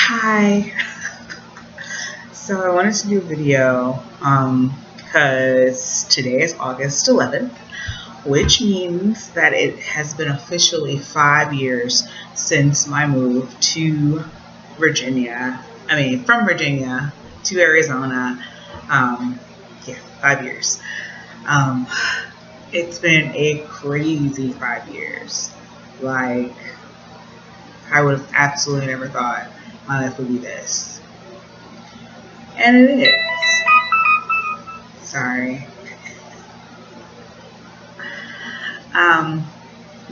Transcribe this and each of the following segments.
Hi. So I wanted to do a video because today is August 11th, which means that it has been officially 5 years since my move to Virginia. From Virginia to Arizona. Yeah, 5 years. Um, it's been a crazy 5 years. Like, I would have absolutely never thought my life would be this. And it is. Sorry.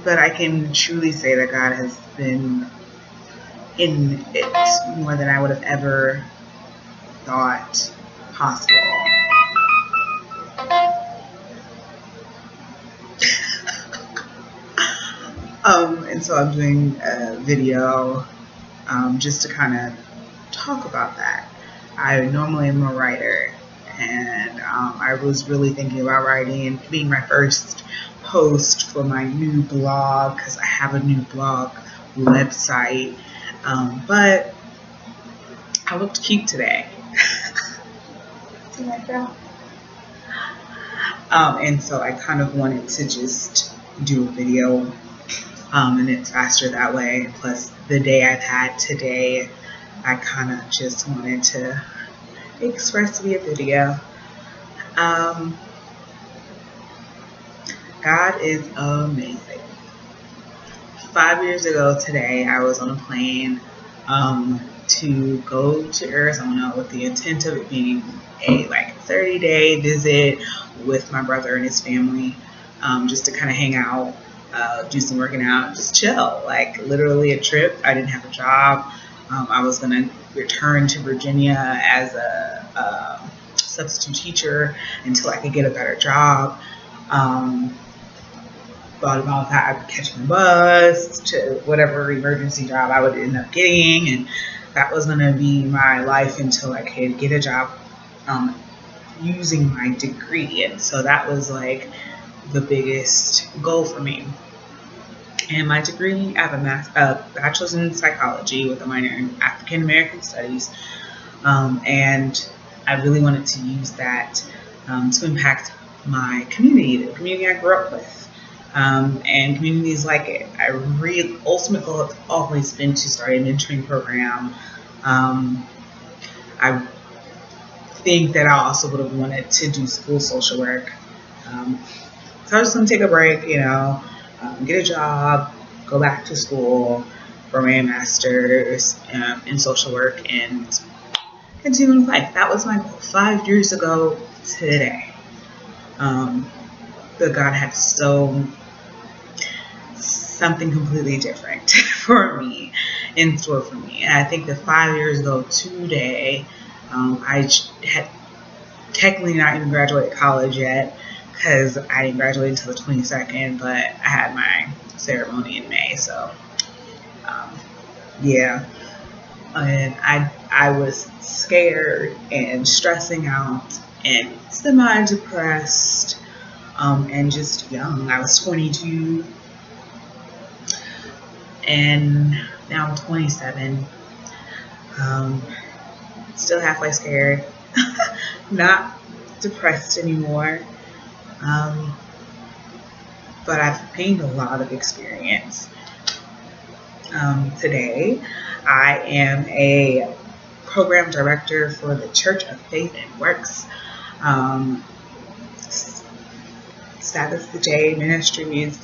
But I can truly say that God has been in it more than I would have ever thought possible. And so I'm doing a video just to kind of talk about that. I normally am a writer, and I was really thinking about writing and being my first post for my new blog, because I have a new blog website, but I looked cute today. Do you like that? And so I kind of wanted to just do a video, and it's faster that way. Plus, the day I've had today, I kind of just wanted to express via video. God is amazing. 5 years ago today, I was on a plane to go to Arizona with the intent of it being a 30-day visit with my brother and his family, just to kind of hang out, do some working out, just chill. Like, literally a trip. I didn't have a job. I was going to return to Virginia as a substitute teacher until I could get a better job. Thought about how I would catch my bus to whatever emergency job I would end up getting, and that was going to be my life until I could get a job using my degree. And so that was like the biggest goal for me. And my degree, I have a bachelor's in psychology with a minor in African American studies, and I really wanted to use that to impact my community, the community I grew up with. And communities like it. Ultimate goal has always been to start a mentoring program. I think that I also would have wanted to do school social work. So I was just going to take a break, get a job, go back to school for my master's in social work, and continue with life. That was my goal 5 years ago today. But God had something completely different for me, in store for me. And I think that 5 years ago today, I had technically not even graduated college yet, because I didn't graduate until the 22nd, but I had my ceremony in May. So, yeah. And I was scared and stressing out and semi-depressed, and just young. I was 22. And now I'm 27. Still halfway scared. Not depressed anymore. But I've gained a lot of experience. Today, I am a program director for the Church of Faith and Works, Sabbath the J Ministries,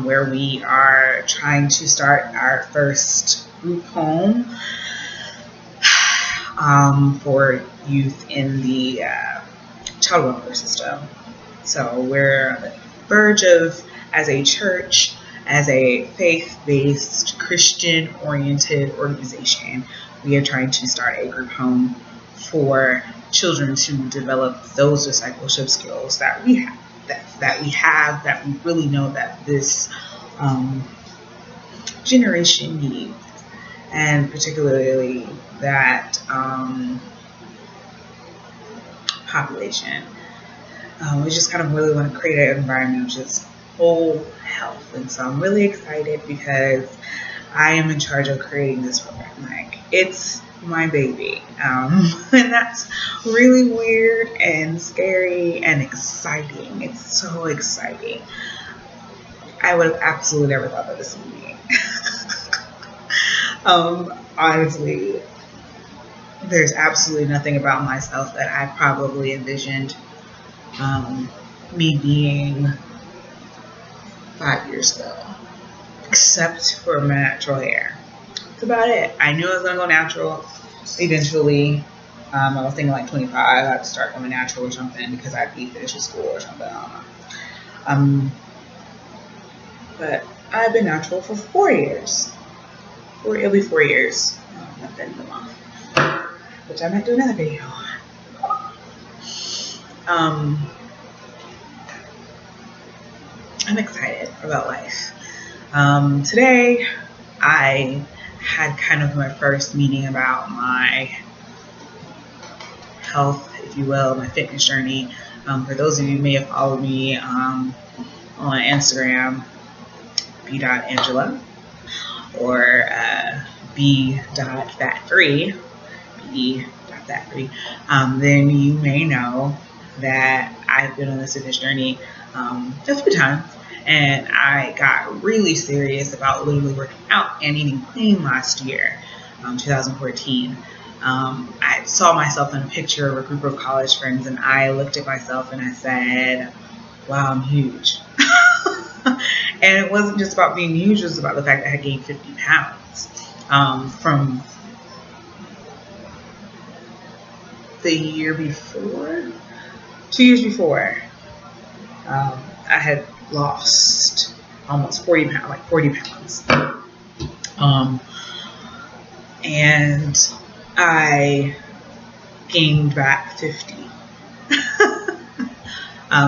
where we are trying to start our first group home for youth in the child welfare system. So we're on the verge of, as a church, as a faith-based, Christian-oriented organization, we are trying to start a group home for children to develop those discipleship skills that we have. That we really know that this generation needs, and particularly that population. We just kind of really want to create an environment of just whole health, and so I'm really excited because I am in charge of creating this program. It's my baby. And that's really weird and scary and exciting. It's so exciting. I would have absolutely never thought that this would be. Honestly, there's absolutely nothing about myself that I probably envisioned me being 5 years ago, except for my natural hair. That's about it. I knew I was gonna go natural eventually. I was thinking like 25, I'd start going natural or something because I'd be finishing school or something. I don't know. But I've been natural for 4 years. It'll be 4 years at the end of the month, which I might do another video on. I'm excited about life. Today, I had kind of my first meeting about my health, if you will, my fitness journey. For those of you who may have followed me on Instagram, b.angela or b.fat3, then you may know that I've been on this fitness journey a few times, and I got really serious about literally working out and eating clean last year, 2014. I saw myself in a picture of a group of college friends, and I looked at myself and I said, wow, I'm huge. And it wasn't just about being huge, it was about the fact that I had gained 50 pounds from the year before, 2 years before. I had lost almost 40 pounds, like 40 pounds. And I gained back 50.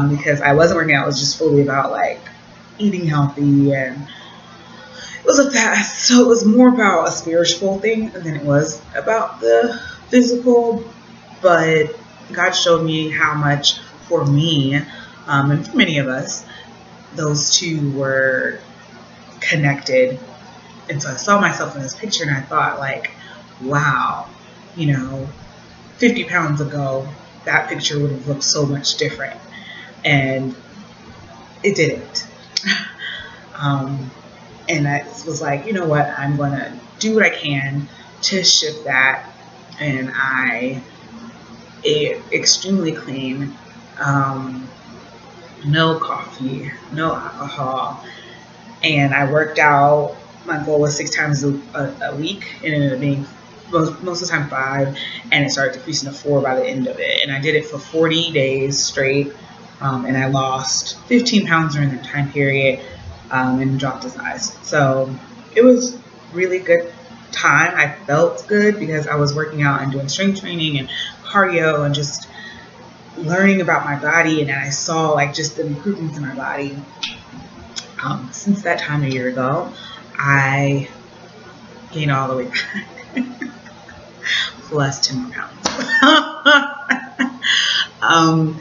Because I wasn't working out, it was just fully about like eating healthy, and it was a fast, so it was more about a spiritual thing than it was about the physical. But God showed me how much for me, and for many of us, those two were connected. And so I saw myself in this picture and I thought like, wow, 50 pounds ago, that picture would have looked so much different. And it didn't. And I was like, you know what, I'm going to do what I can to shift that. And I ate extremely clean, no coffee, no alcohol, and I worked out. My goal was 6 times a week, and it ended up being most of the time 5, and it started decreasing to 4 by the end of it. And I did it for 40 days straight, and I lost 15 pounds during that time period, and dropped in size. So it was really good time. I felt good because I was working out and doing strength training and cardio and just learning about my body, and I saw like just the improvements in my body. Since that time a year ago, I gained all the way back plus 10 more pounds,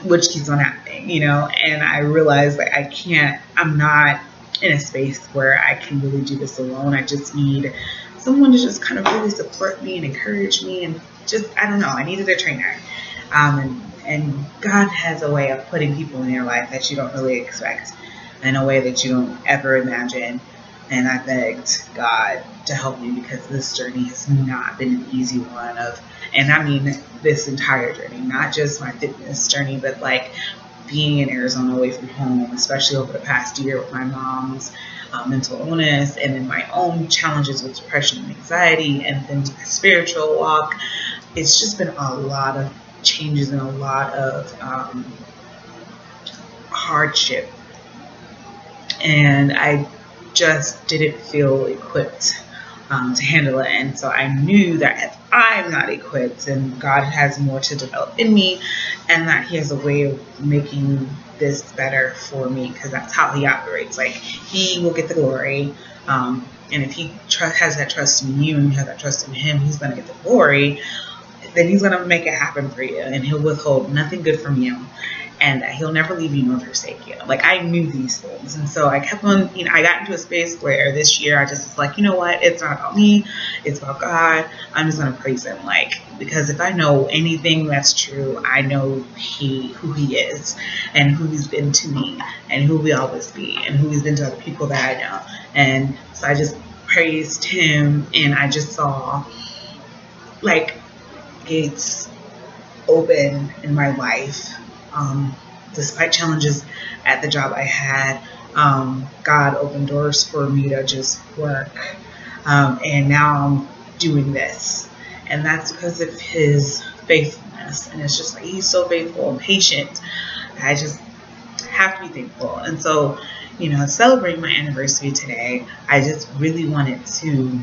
which keeps on happening, and I realized like I'm not in a space where I can really do this alone. I just need someone to just kind of really support me and encourage me, and just, I don't know, I needed a trainer. And God has a way of putting people in your life that you don't really expect, in a way that you don't ever imagine. And I begged God to help me, because this journey has not been an easy one and I mean this entire journey, not just my fitness journey, but like being in Arizona away from home, especially over the past year with my mom's mental illness, and then my own challenges with depression and anxiety, and then my spiritual walk. It's just been a lot of changes and a lot of hardship, and I just didn't feel equipped to handle it. And so I knew that if I'm not equipped, then God has more to develop in me, and that He has a way of making this better for me, because that's how He operates. Like, He will get the glory, and if He has that trust in you and you have that trust in Him, He's going to get the glory. Then He's going to make it happen for you, and He'll withhold nothing good from you. and that he'll never leave you nor forsake you. Like, I knew these things. And so I kept on, I got into a space where this year I just was like, you know what? It's not about me. It's about God. I'm just going to praise him. Like, because if I know anything that's true, I know who he is and who he's been to me and who we always be and who he's been to other people that I know. And so I just praised him, and I just saw like gates open in my life. Despite challenges at the job I had, God opened doors for me to just work. And now I'm doing this. And that's because of his faithfulness. And it's just like, he's so faithful and patient. I just have to be thankful. And so, celebrating my anniversary today, I just really wanted to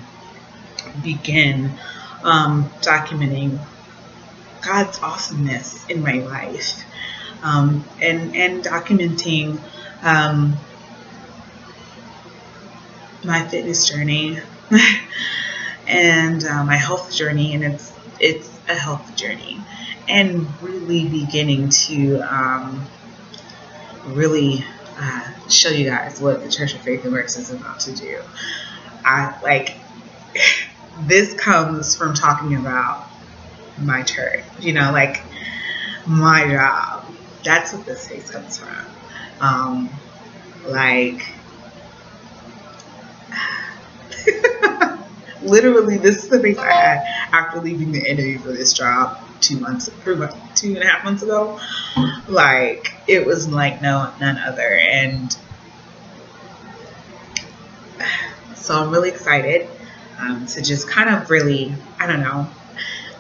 begin documenting God's awesomeness in my life, and documenting my fitness journey and my health journey, and it's a health journey, and really beginning to really show you guys what the Church of Faith and Works is about to do. This comes from talking about my church, like my job. That's what this space comes from. Literally, this is the face I had after leaving the interview for this job 2.5 months ago. Like, it was like none other. And so I'm really excited to just kind of really, I don't know,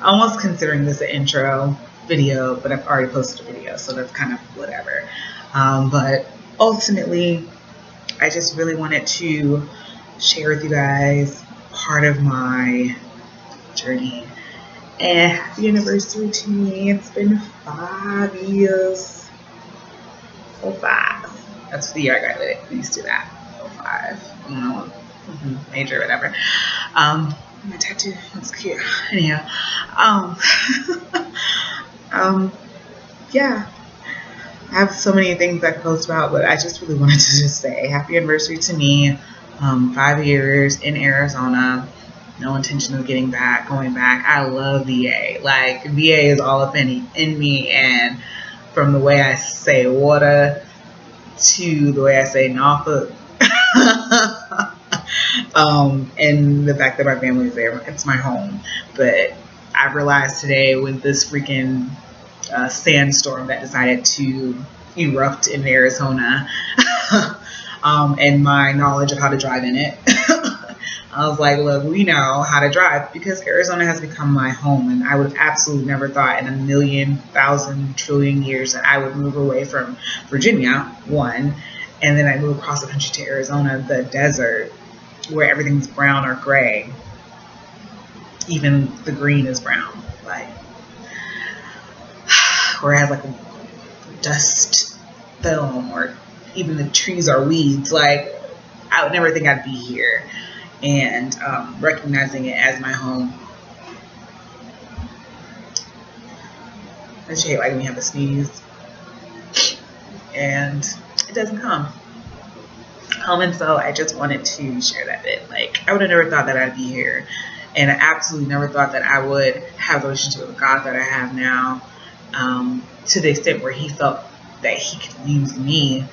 almost considering this an intro video, but I've already posted a video, so that's kind of whatever. But ultimately, I just really wanted to share with you guys part of my journey. And happy anniversary to me. It's been 5 years. 5. That's the year I graduated. Please do that. 5. I don't know. Major, whatever. My tattoo looks cute. Anyhow, yeah. I have so many things I could post about, but I just really wanted to just say happy anniversary to me. 5 years in Arizona. No intention of going back. I love VA. Like, VA is all up in me, and from the way I say water to the way I say Norfolk, and the fact that my family is there, it's my home. But I realized today with this freaking sandstorm that decided to erupt in Arizona, and my knowledge of how to drive in it, I was like, look, we know how to drive because Arizona has become my home, and I would have absolutely never thought in a million, thousand, trillion years that I would move away from Virginia, one, and then I move across the country to Arizona, the desert, where everything's brown or gray. Even the green is brown, like, where it has like a dust film, or even the trees are weeds. Like, I would never think I'd be here. And recognizing it as my home. I just hate like when you have a sneeze and it doesn't come. And so I just wanted to share that bit. Like, I would have never thought that I'd be here, and I absolutely never thought that I would have the relationship with God that I have now, to the extent where he felt that he could use me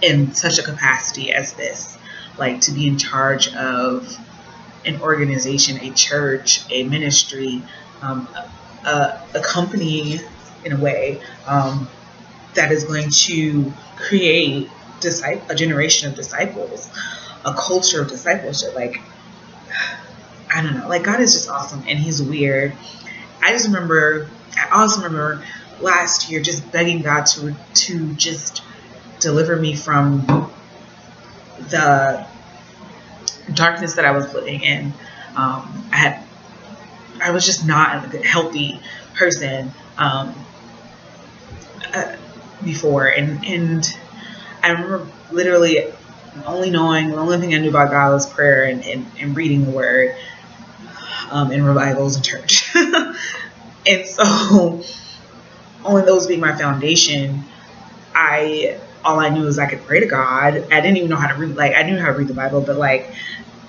in such a capacity as this. Like, to be in charge of an organization, a church, a ministry, a company, in a way, that is going to create a generation of disciples, a culture of discipleship. Like, I don't know. Like, God is just awesome, and he's weird. I also remember last year just begging God to just deliver me from the darkness that I was living in. I was just not a healthy person before, and I remember literally the only thing I knew about God was prayer and reading the Word in revivals in church. And so only those being my foundation, all I knew was I could pray to God. I didn't even know how to read. Like, I knew how to read the Bible, but like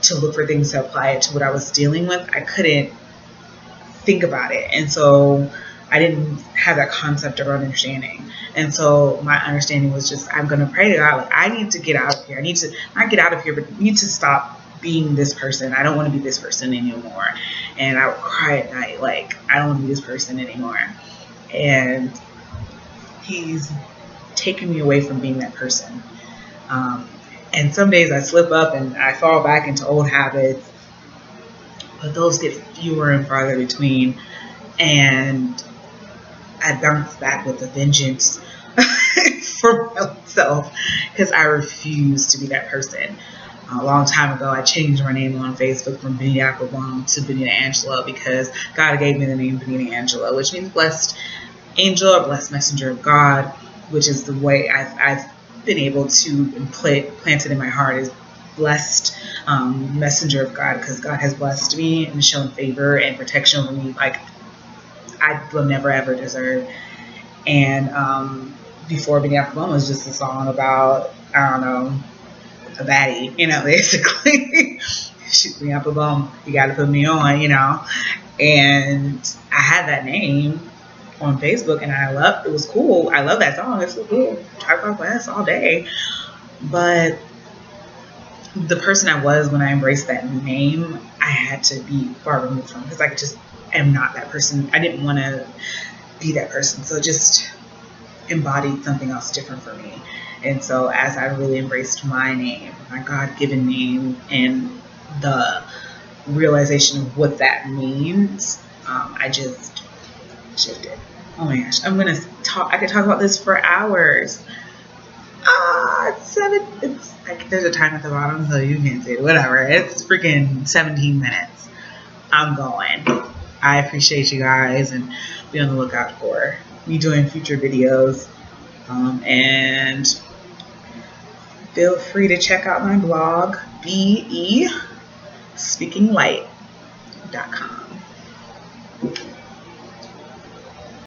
to look for things to apply it to what I was dealing with, I couldn't think about it. And so I didn't have that concept or understanding. And so my understanding was just, I'm going to pray to God. Like, I need to get out of here. I need to not get out of here, but need to stop being this person. I don't want to be this person anymore. And I would cry at night, like, I don't want to be this person anymore. And he's taken me away from being that person. And some days I slip up and I fall back into old habits, but those get fewer and farther between. And I bounce back with a vengeance for myself because I refuse to be that person. A long time ago, I changed my name on Facebook from Benita Applebaum to Benita Angela because God gave me the name Benita Angela, which means blessed angel or blessed messenger of God, which is the way I've been able to plant it in my heart is blessed messenger of God, because God has blessed me and shown favor and protection over me like I will never ever deserve. And before Benita Applebaum was just a song about, I don't know, a baddie, basically. Shoot me up a bum, you gotta put me on, And I had that name on Facebook and it was cool. I love that song, it's so cool. Talk about class all day. But the person I was when I embraced that name, I had to be far removed from, because I just am not that person. I didn't want to be that person. So it just embodied something else different for me. And so as I really embraced my name, my God-given name, and the realization of what that means, I just shifted. Oh my gosh, I could talk about this for hours. It's like, there's a time at the bottom, so you can't see it, whatever. It's freaking 17 minutes. I'm going. I appreciate you guys, and be on the lookout for me doing future videos. And feel free to check out my blog, bespeakinglight.com.